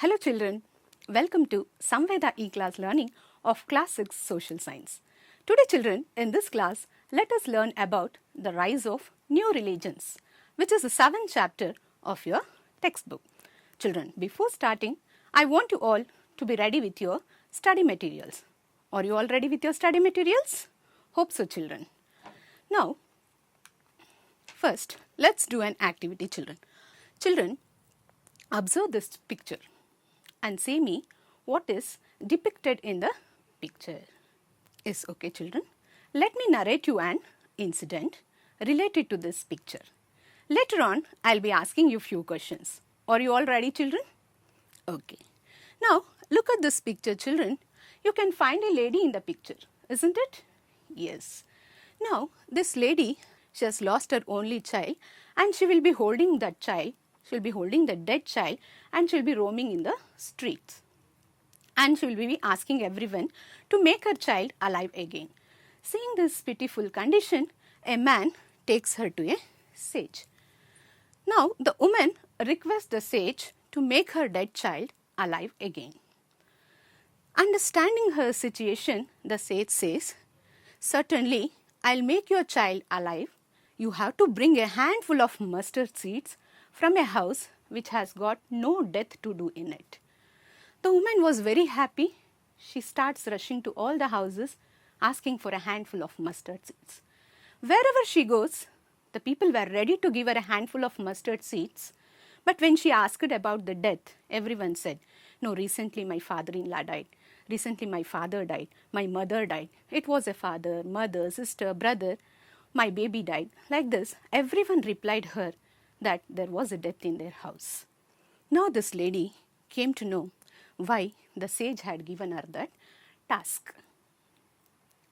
Hello children, welcome to Samveda E-Class Learning of Class 6 Social Science. Today children, in this class, let us learn about the rise of new religions, which is the 7th chapter of your textbook. Children, before starting, I want you all to be ready with your study materials. Are you all ready with your study materials? Hope so children. Now, first, let's do an activity children. Children, observe this picture and say me what is depicted in the picture. Is okay children? Let me narrate you an incident related to this picture. Later on, I'll be asking you few questions. Are you all ready children? Okay. Now, look at this picture children. You can find a lady in the picture, isn't it? Yes. Now, this lady, she has lost her only child and she will be holding that child. She will be holding the dead child and she will be roaming in the streets. And she will be asking everyone to make her child alive again. Seeing this pitiful condition, a man takes her to a sage. Now, the woman requests the sage to make her dead child alive again. Understanding her situation, the sage says, "Certainly, I'll make your child alive. You have to bring a handful of mustard seeds from a house which has got no death to do in it." The woman was very happy. She starts rushing to all the houses asking for a handful of mustard seeds. Wherever she goes, the people were ready to give her a handful of mustard seeds. But when she asked about the death, everyone said, "No, recently my father-in-law died. Recently my father died. My mother died. It was a father, mother, sister, brother. My baby died." Like this, everyone replied her that there was a death in their house. Now this lady came to know why the sage had given her that task.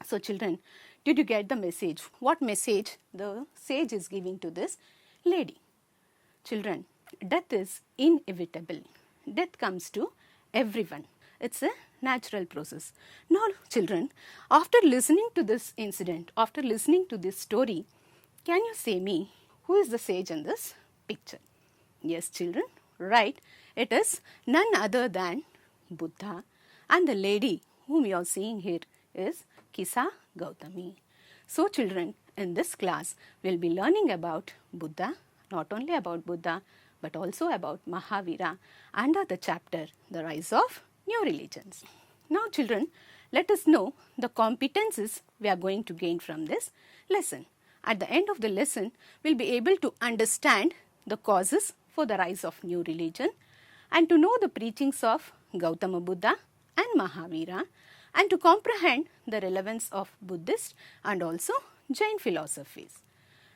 So children, did you get the message? What message the sage is giving to this lady? Children, death is inevitable. Death comes to everyone. It's a natural process. Now children, after listening to this incident, after listening to this story, can you say me who is the sage in this picture? Yes children, right. It is none other than Buddha, and the lady whom you are seeing here is Kisa Gautami. So children, in this class we will be learning about Buddha, not only about Buddha but also about Mahavira under the chapter The Rise of New Religions. Now children, let us know the competences we are going to gain from this lesson. At the end of the lesson, we will be able to understand the causes for the rise of new religion and to know the preachings of Gautama Buddha and Mahavira and to comprehend the relevance of Buddhist and also Jain philosophies.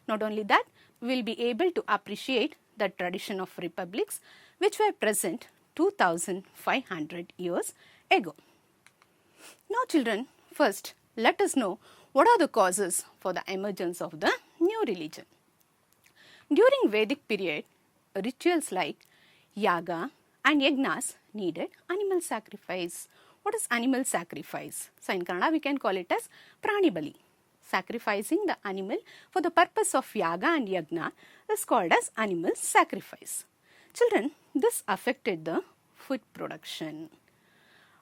Not only that, we will be able to appreciate the tradition of republics which were present 2500 years ago. Now children, first let us know what are the causes for the emergence of the new religion. During Vedic period, rituals like yaga and yagnas needed animal sacrifice. What is animal sacrifice? So in Kannada we can call it as prani bali. Sacrificing the animal for the purpose of yaga and yagna is called as animal sacrifice. Children, this affected the food production.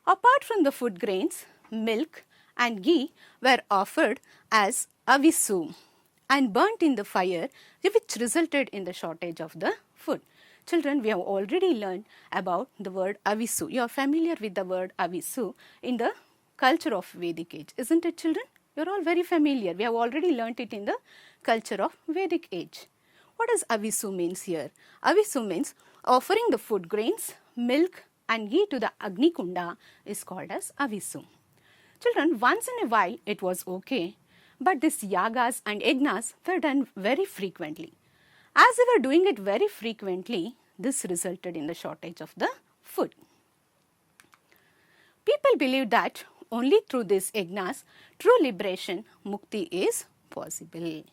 Apart from the food grains, milk and ghee were offered as avisu and burnt in the fire, which resulted in the shortage of the food. Children, we have already learned about the word avisu. You are familiar with the word avisu in the culture of Vedic age, isn't it children? You are all very familiar. We have already learnt it in the culture of Vedic age. What does avisu means here? Avisu means offering the food grains, milk and ghee to the Agni Kunda is called as avisu. Children, once in a while it was okay, but these yagas and yagnas were done very frequently. As they were doing it very frequently, this resulted in the shortage of the food. People believed that only through these yagnas, true liberation, mukti, is possible.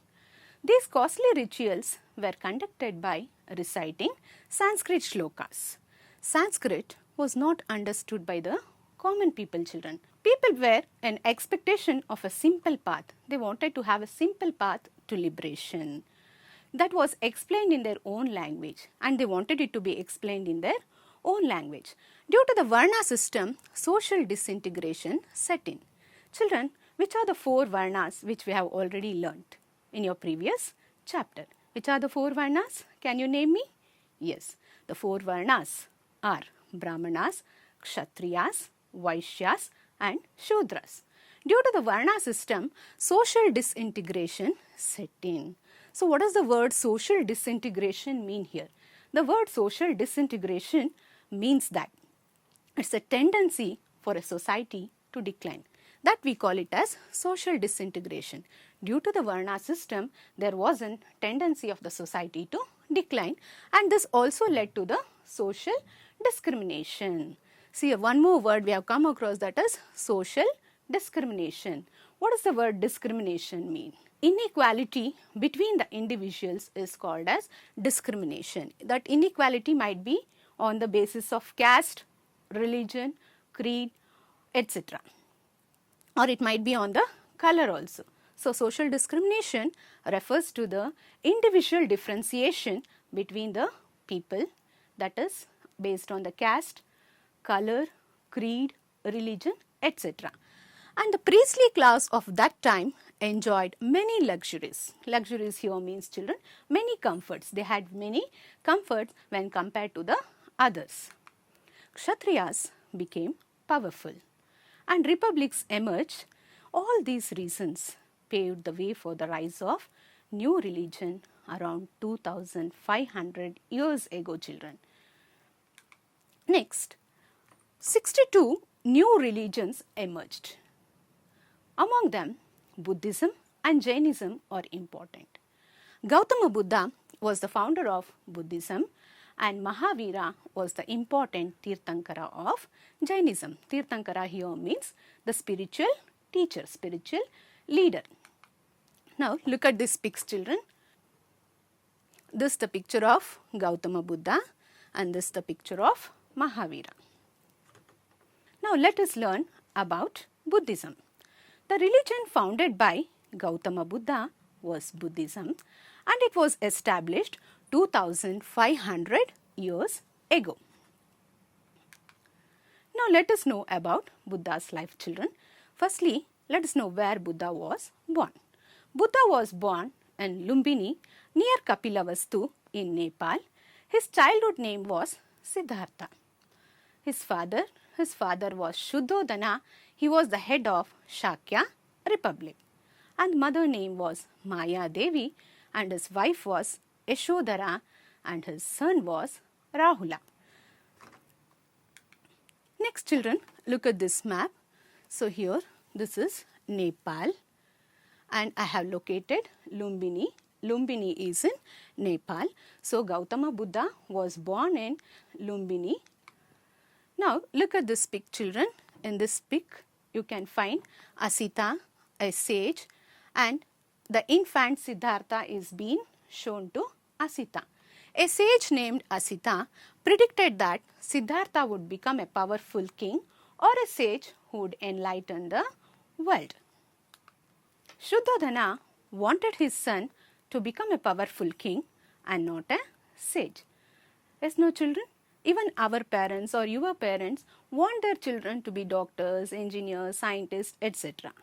These costly rituals were conducted by reciting Sanskrit shlokas. Sanskrit was not understood by the common people children. People were in expectation of a simple path. They wanted to have a simple path to liberation. That was explained in their own language and they wanted it to be explained in their own language. Due to the Varna system, social disintegration set in. Children, which are the 4 Varnas which we have already learnt in your previous chapter? Which are the 4 Varnas? Can you name me? Yes, the 4 Varnas are Brahmanas, Kshatriyas, Vaishyas and Shudras. Due to the Varna system, social disintegration set in. So, what does the word social disintegration mean here? The word social disintegration means that it's a tendency for a society to decline. That we call it as social disintegration. Due to the Varna system, there was a tendency of the society to decline, and this also led to the social discrimination. See, one more word we have come across, that is social discrimination. What does the word discrimination mean? Inequality between the individuals is called as discrimination. That inequality might be on the basis of caste, religion, creed, etc. Or it might be on the color also. So, social discrimination refers to the individual differentiation between the people, that is based on the caste, color, creed, religion, etc. And the priestly class of that time enjoyed many luxuries. Luxuries here means, children, many comforts. They had many comforts when compared to the others. Kshatriyas became powerful and republics emerged. All these reasons paved the way for the rise of new religion around 2500 years ago, children. Next, 62 new religions emerged. Among them, Buddhism and Jainism are important. Gautama Buddha was the founder of Buddhism and Mahavira was the important Tirthankara of Jainism. Tirthankara here means the spiritual teacher, spiritual leader. Now look at this pics, children. This is the picture of Gautama Buddha and this is the picture of Mahavira. Now let us learn about Buddhism. The religion founded by Gautama Buddha was Buddhism and it was established 2500 years ago. Now let us know about Buddha's life, children. Firstly, let us know where Buddha was born. Buddha was born in Lumbini near Kapilavastu in Nepal. His childhood name was Siddhartha. His father was Shuddhodana. He was the head of Shakya Republic. And mother name was Maya Devi and his wife was Yashodhara and his son was Rahula. Next, children, look at this map. So here this is Nepal and I have located Lumbini. Lumbini is in Nepal. So Gautama Buddha was born in Lumbini. Now look at this pic, children. In this pic you can find Asita, a sage, and the infant Siddhartha is being shown to Asita. A sage named Asita predicted that Siddhartha would become a powerful king or a sage who would enlighten the world. Shuddhodana wanted his son to become a powerful king and not a sage. Yes, no, children? Even our parents or your parents want their children to be doctors, engineers, scientists, etc.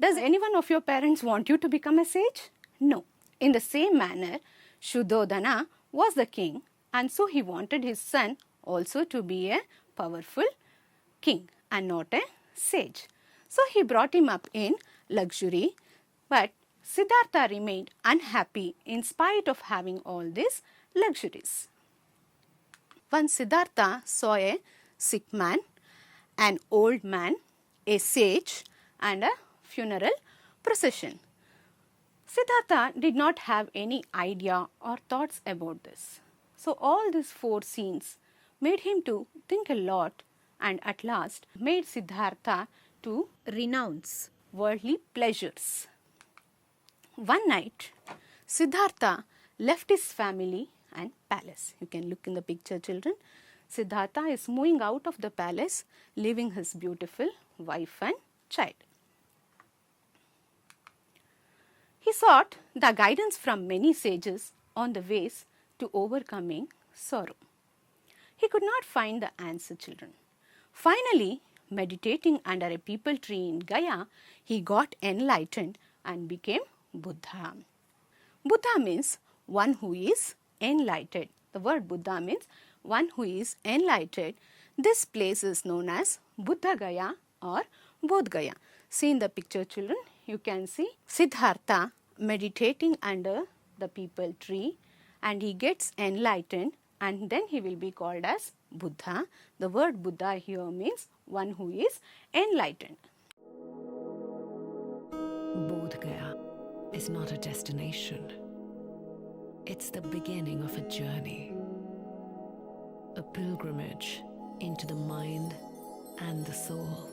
Does any one of your parents want you to become a sage? No. In the same manner, Shuddhodana was the king and so he wanted his son also to be a powerful king and not a sage. So he brought him up in luxury, but Siddhartha remained unhappy in spite of having all these luxuries. Once Siddhartha saw a sick man, an old man, a sage and a funeral procession. Siddhartha did not have any idea or thoughts about this. So all these 4 scenes made him to think a lot and at last made Siddhartha to renounce worldly pleasures. One night, Siddhartha left his family and palace. You can look in the picture, children. Siddhartha is moving out of the palace, leaving his beautiful wife and child. He sought the guidance from many sages on the ways to overcoming sorrow. He could not find the answer, children. Finally, meditating under a peepal tree in Gaya, he got enlightened and became Buddha. Buddha means one who is enlightened. The word Buddha means one who is enlightened. This place is known as Buddha Gaya or Bodh Gaya. See in the picture, children, you can see Siddhartha meditating under the peepal tree, and he gets enlightened, and then he will be called as Buddha. The word Buddha here means one who is enlightened. Bodh Gaya is not a destination. It's the beginning of a journey, a pilgrimage into the mind and the soul,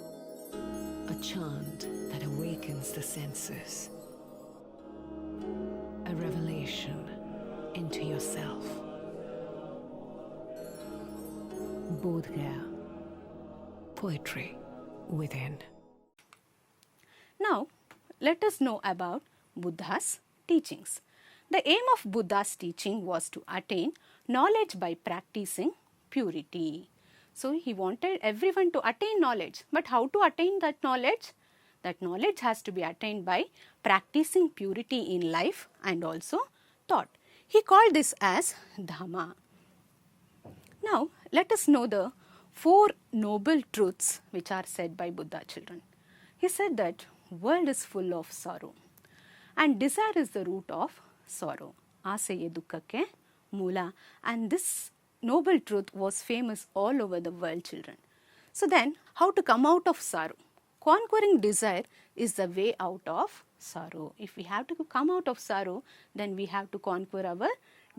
a chant that awakens the senses, a revelation into yourself. Bodh Gaya, poetry within. Now, let us know about Buddha's teachings. The aim of Buddha's teaching was to attain knowledge by practicing purity. So, he wanted everyone to attain knowledge. But how to attain that knowledge? That knowledge has to be attained by practicing purity in life and also thought. He called this as Dhamma. Now, let us know the 4 noble truths which are said by Buddha, children. He said that world is full of sorrow and desire is the root of sorrow. Asaye dukkakke moola. And this noble truth was famous all over the world, children. So then, how to come out of sorrow? Conquering desire is the way out of sorrow. If we have to come out of sorrow, then we have to conquer our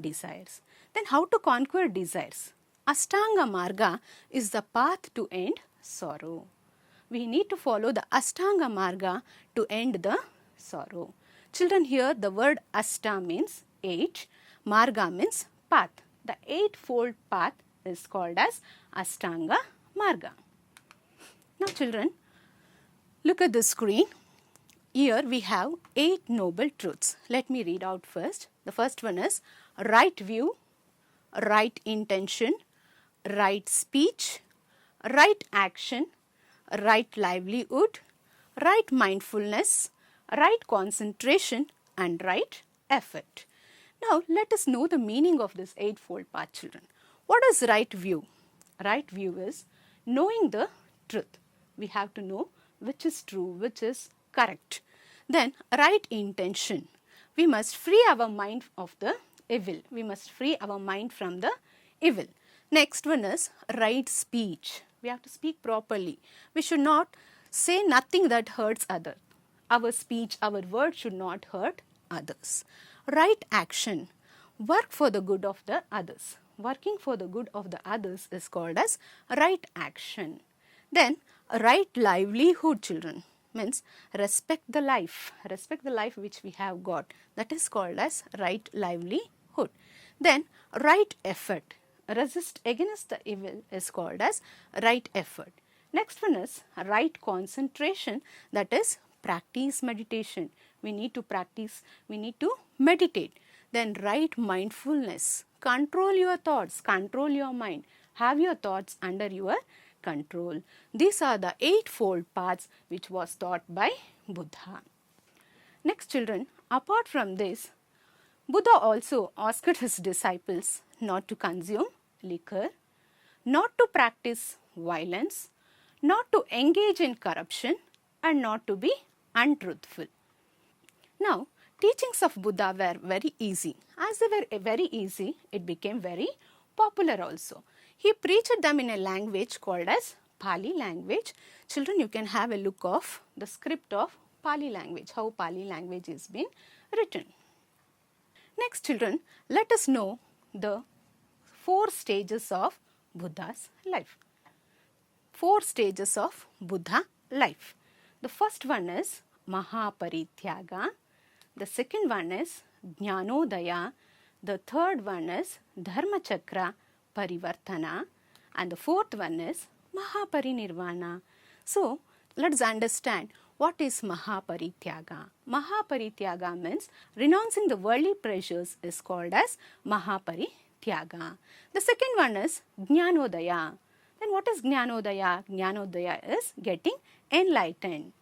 desires. Then how to conquer desires? Ashtanga Marga is the path to end sorrow. We need to follow the Ashtanga Marga to end the sorrow. Children, here the word Ashta means 8, Marga means path. The 8-fold path is called as Ashtanga Marga. Now children, look at the screen. Here we have 8 noble truths. Let me read out first. The first one is right view, right intention, right speech, right action, right livelihood, right mindfulness, right concentration, and right effort. Now, let us know the meaning of this 8-fold path, children. What is right view? Right view is knowing the truth. We have to know which is true, which is correct. Then, right intention. We must free our mind of the evil. We must free our mind from the evil. Next one is right speech. We have to speak properly. We should not say nothing that hurts others. Our speech, our words should not hurt others. Right action. Work for the good of the others. Working for the good of the others is called as right action. Then right livelihood, children, means respect the life which we have got. That is called as right livelihood. Then right effort. Resist against the evil is called as right effort. Next one is right concentration, that is practice meditation. We need to practice, we need to meditate. Then right mindfulness. Control your thoughts, control your mind. Have your thoughts under your control. These are the 8-fold paths which was taught by Buddha. Next children, apart from this, Buddha also asked his disciples not to consume liquor, not to practice violence, not to engage in corruption, and not to be untruthful. Now, teachings of Buddha were very easy. As they were very easy, it became very popular also. He preached them in a language called as Pali language. Children, you can have a look of the script of Pali language, how Pali language is been written. Next children, let us know the 4 stages of Buddha's life. 4 stages of Buddha life. The first one is Mahaparityaga. The second one is Jnanodaya. The third one is Dharmachakra Parivartana. And the fourth one is Mahaparinirvana. So, let's understand what is Mahaparityaga. Mahaparityaga means renouncing the worldly pleasures is called as Mahaparityaga. Tyaga. The second one is Jnanodaya. Then what is Jnanodaya? Jnanodaya is getting enlightened.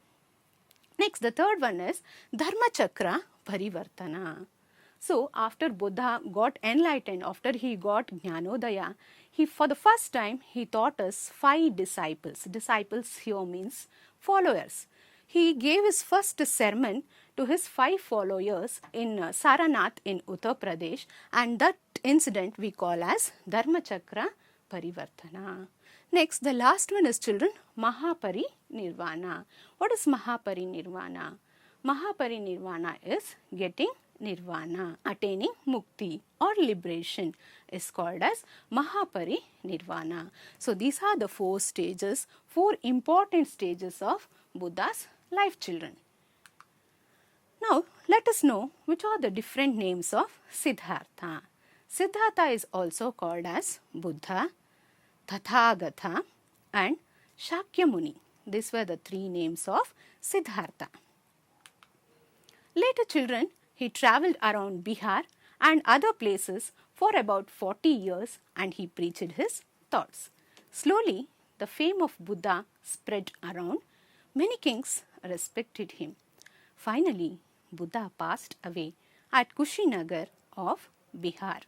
Next, the third one is Dharma Chakra Parivartana. So, after Buddha got enlightened, after he got Jnanodaya, for the first time, he taught us 5 disciples. Disciples here means followers. He gave his first sermon to his 5 followers in Saranath in Uttar Pradesh, and that incident we call as Dharma Chakra Parivartana. Next, the last one is children, Mahaparinirvana. What is Mahaparinirvana? Mahaparinirvana is getting nirvana, attaining mukti or liberation is called as Mahaparinirvana. So, these are the 4 stages, 4 important stages of Buddha's life, children. Now, let us know which are the different names of Siddhartha. Siddhartha is also called as Buddha, Tathagata and Shakyamuni. These were the 3 names of Siddhartha. Later, children, he travelled around Bihar and other places for about 40 years and he preached his thoughts. Slowly, the fame of Buddha spread around. Many kings respected him. Finally, Buddha passed away at Kushinagar of Bihar.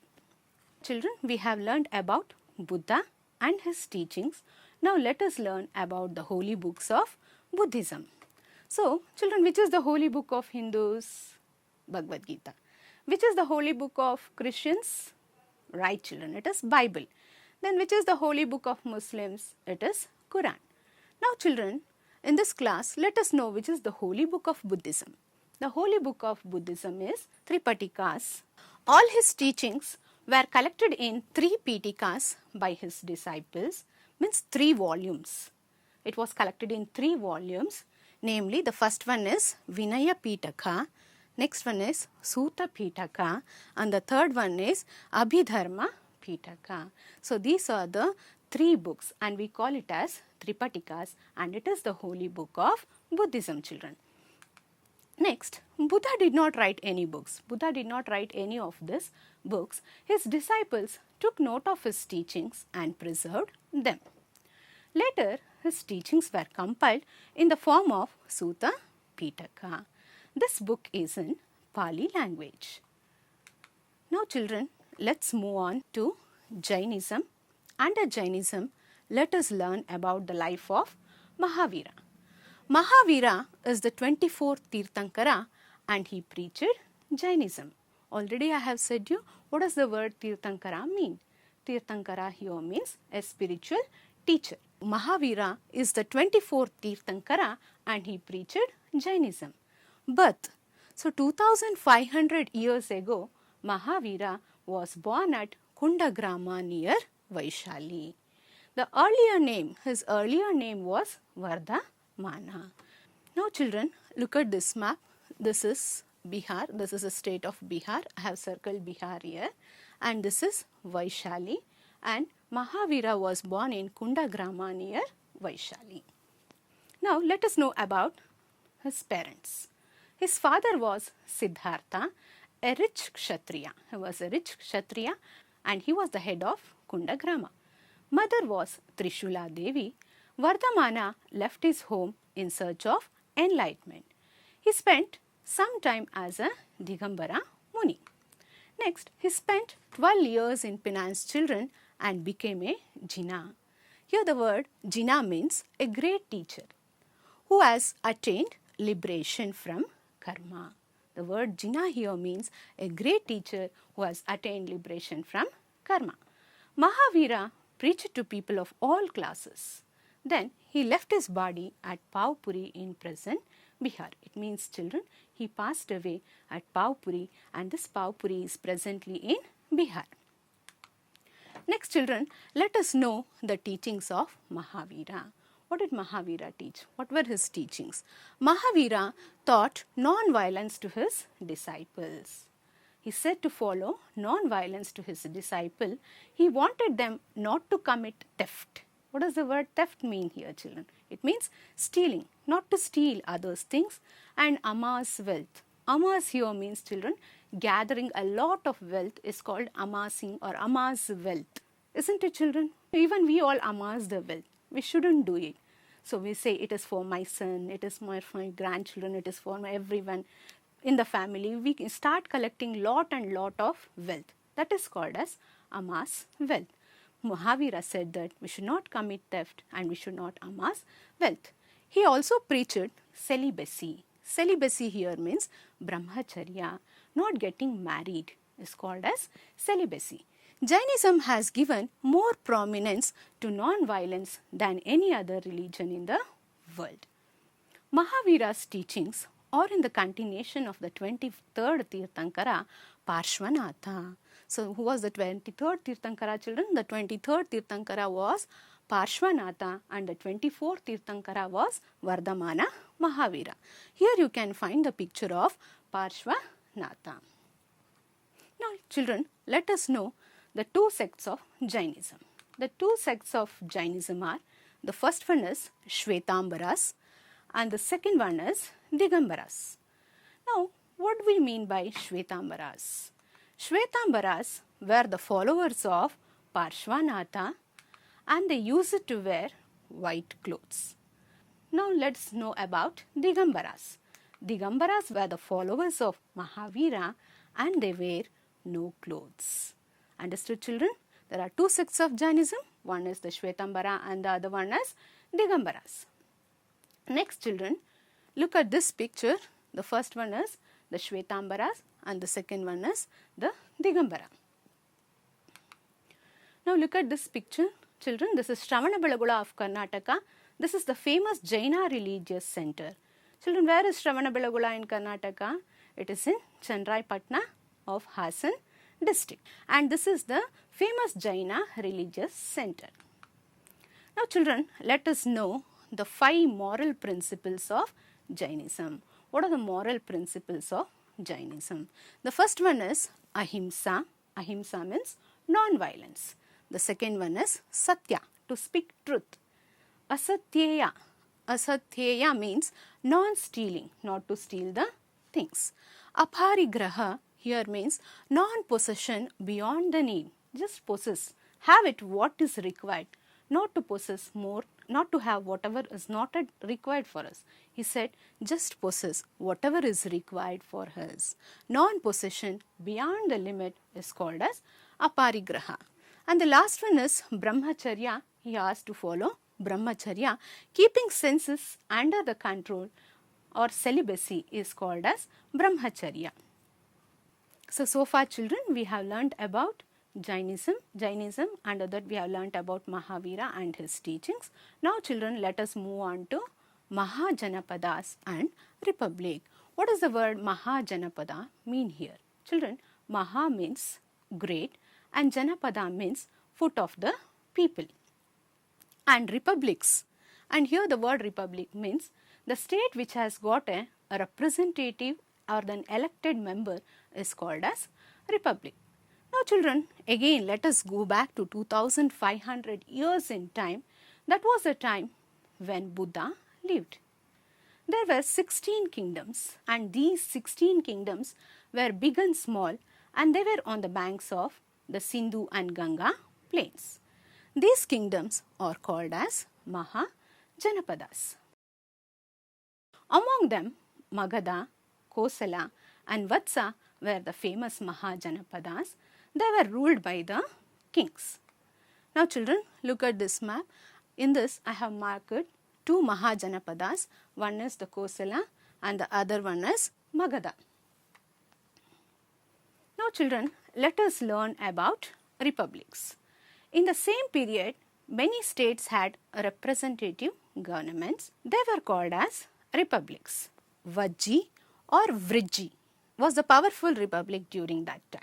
Children, we have learned about Buddha and his teachings. Now let us learn about the holy books of Buddhism. So, children, which is the holy book of Hindus? Bhagavad Gita. Which is the holy book of Christians? Right, children, it is Bible. Then which is the holy book of Muslims? It is Quran. Now, children, in this class, let us know which is the holy book of Buddhism. The holy book of Buddhism is Tripatikas. All his teachings were collected in 3 Pitikas by his disciples, means 3 volumes. It was collected in 3 volumes, namely the first one is Vinaya Pitaka, next one is Sutta Pitaka, and the third one is Abhidharma Pitaka. So, these are the 3 books and we call it as Tripatikas, and it is the holy book of Buddhism, children. Next, Buddha did not write any books. Buddha did not write any of these books. His disciples took note of his teachings and preserved them. Later, his teachings were compiled in the form of Sutta Pitaka. This book is in Pali language. Now, children, let's move on to Jainism. Under Jainism, let us learn about the life of Mahavira. Mahavira is the 24th Tirthankara and he preached Jainism. Already I have said you what does the word Tirthankara mean. Tirthankara here means a spiritual teacher. Mahavira is the 24th Tirthankara and he preached Jainism. But, so 2500 years ago, Mahavira was born at Kundagrama near Vaishali. His earlier name was Vardhamana. Now, children, look at this map. This is Bihar. This is the state of Bihar. I have circled Bihar here. And this is Vaishali. And Mahavira was born in Kundagrama near Vaishali. Now, let us know about his parents. His father was Siddhartha, a rich Kshatriya. He was a rich Kshatriya and he was the head of Kundagrama. Mother was Trishula Devi. Vardhamana left his home in search of enlightenment. He spent some time as a Digambara Muni. Next, he spent 12 years in Pinan's children and became a Jina. Here the word Jina means a great teacher who has attained liberation from karma. The word Jina here means a great teacher who has attained liberation from karma. Mahavira preached to people of all classes. Then he left his body at Paupuri in present Bihar. It means, children, he passed away at Paupuri and this Paupuri is presently in Bihar. Next, children, let us know the teachings of Mahavira. What did Mahavira teach? What were his teachings? Mahavira taught non-violence to his disciples. He said to follow non-violence to his disciple. He wanted them not to commit theft. What does the word theft mean here, children? It means stealing, not to steal others' things, and amass wealth. Amass here means, children, gathering a lot of wealth is called amassing or amass wealth. Isn't it, children? Even we all amass the wealth. We shouldn't do it. So we say it is for my son, it is for my grandchildren, it is for everyone in the family. We can start collecting lot and lot of wealth. That is called as amass wealth. Mahavira said that we should not commit theft and we should not amass wealth. He also preached celibacy. Celibacy here means brahmacharya, not getting married is called as celibacy. Jainism has given more prominence to non-violence than any other religion in the world. Mahavira's teachings are in the continuation of the 23rd Tirthankara, Parshvanatha. So, who was the 23rd Tirthankara, children? The 23rd Tirthankara was Parshvanatha and the 24th Tirthankara was Vardhamana Mahavira. Here you can find the picture of Parshvanatha. Now, children, let us know the two sects of Jainism. The two sects of Jainism are, the first one is Shvetambaras and the second one is Digambaras. Now, what do we mean by Shvetambaras? Shvetambaras were the followers of Parshvanatha and they used to wear white clothes. Now, let's know about Digambaras. Digambaras were the followers of Mahavira and they wear no clothes. Understood, children? There are two sects of Jainism. One is the Shvetambara and the other one is Digambaras. Next, children, look at this picture. The first one is the Shvetambaras and the second one is the Digambara. Now, look at this picture, children. This is Shravanabelagula of Karnataka. This is the famous Jaina religious center. Children, where is Shravanabelagula in Karnataka? It is in Chandraipatna of Hassan district, and this is the famous Jaina religious center. Now, children, let us know the 5 moral principles of Jainism. What are the moral principles of Jainism? The first one is ahimsa. Ahimsa means non-violence. The second one is satya, to speak truth. Asatyeya. Asatyeya means non-stealing, not to steal the things. Aparigraha here means non-possession beyond the need. Just possess. Have it what is required. Not to possess more, not to have whatever is not required for us. He said, just possess whatever is required for us. Non-possession beyond the limit is called as aparigraha. And the last one is brahmacharya. He asked to follow brahmacharya. Keeping senses under the control or celibacy is called as brahmacharya. So far, children, we have learnt about Jainism, under that we have learnt about Mahavira and his teachings. Now, children, let us move on to Mahajanapadas and Republic. What does the word Mahajanapada mean here? Children, Maha means great and Janapada means foot of the people. And republics, and here the word republic means the state which has got a representative or an elected member is called as republic. Now, children, again let us go back to 2500 years in time. That was the time when Buddha lived. There were 16 kingdoms and these 16 kingdoms were big and small and they were on the banks of the Sindhu and Ganga plains. These kingdoms are called as Mahajanapadas. Among them, Magadha, Kosala and Vatsa were the famous Mahajanapadas. They were ruled by the kings. Now, children, look at this map. In this, I have marked 2 Mahajanapadas. One is the Kosala and the other one is Magadha. Now, children, let us learn about republics. In the same period, many states had representative governments. They were called as republics. Vajji or Vriji was the powerful republic during that time.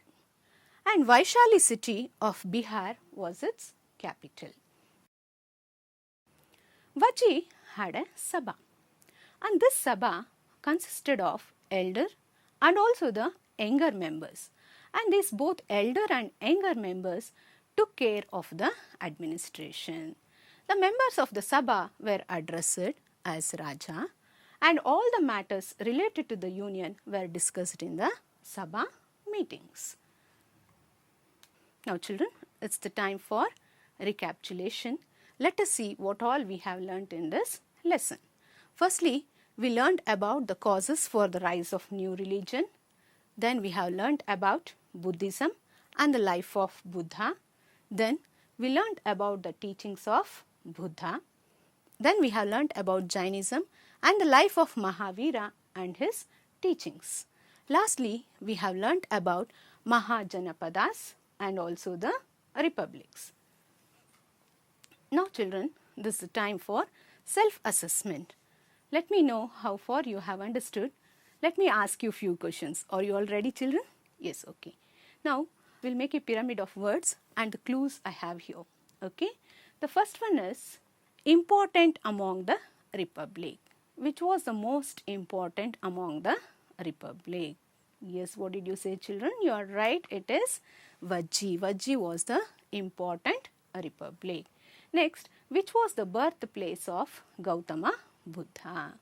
And Vaishali city of Bihar was its capital. Vajji had a Sabha, and this Sabha consisted of elder and also the younger members. And these both elder and younger members took care of the administration. The members of the Sabha were addressed as Raja, and all the matters related to the union were discussed in the Sabha meetings. Now children, it's the time for recapitulation. Let us see what all we have learnt in this lesson. Firstly, we learned about the causes for the rise of new religion. Then we have learnt about Buddhism and the life of Buddha. Then we learnt about the teachings of Buddha. Then we have learnt about Jainism and the life of Mahavira and his teachings. Lastly, we have learnt about Mahajanapadas and also the republics. Now children, this is the time for self-assessment. Let me know how far you have understood. Let me ask you few questions. Are you all ready children? Yes, okay. Now, we'll make a pyramid of words and the clues I have here. Okay. The first one is important among the republic. Which was the most important among the republic? Yes, what did you say children? You are right, it is Vajji. Vajji was the important republic. Next, which was the birthplace of Gautama Buddha?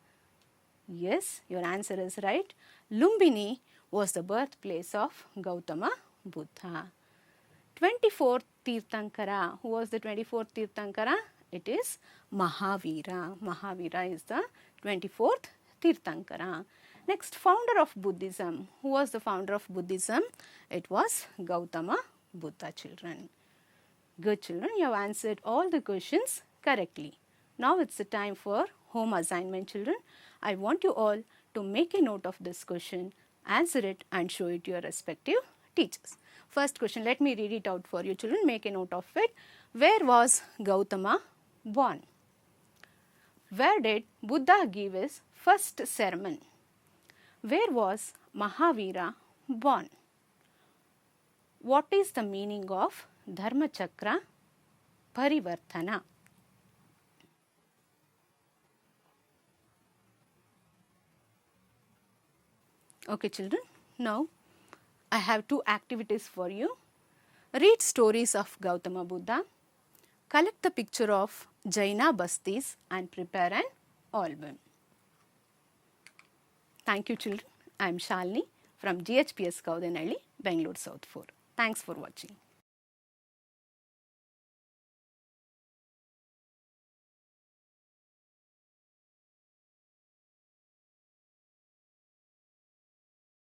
Yes, your answer is right. Lumbini was the birthplace of Gautama Buddha. 24th Tirthankara. Who was the 24th Tirthankara? It is Mahavira. Mahavira is the 24th Tirthankara. Next, founder of Buddhism. Who was the founder of Buddhism? It was Gautama Buddha children. Good children, you have answered all the questions correctly. Now it's the time for home assignment children. I want you all to make a note of this question, answer it and show it to your respective teachers. First question, let me read it out for you children, make a note of it. Where was Gautama born? Where did Buddha give his first sermon? Where was Mahavira born? What is the meaning of Dharma Chakra Parivartana? Okay children, now I have two activities for you. Read stories of Gautama Buddha, collect the picture of Jaina Bastis and prepare an album. Thank you children. I am Shalini from GHPS Kaudanhalli, Bangalore South 4. Thanks for watching.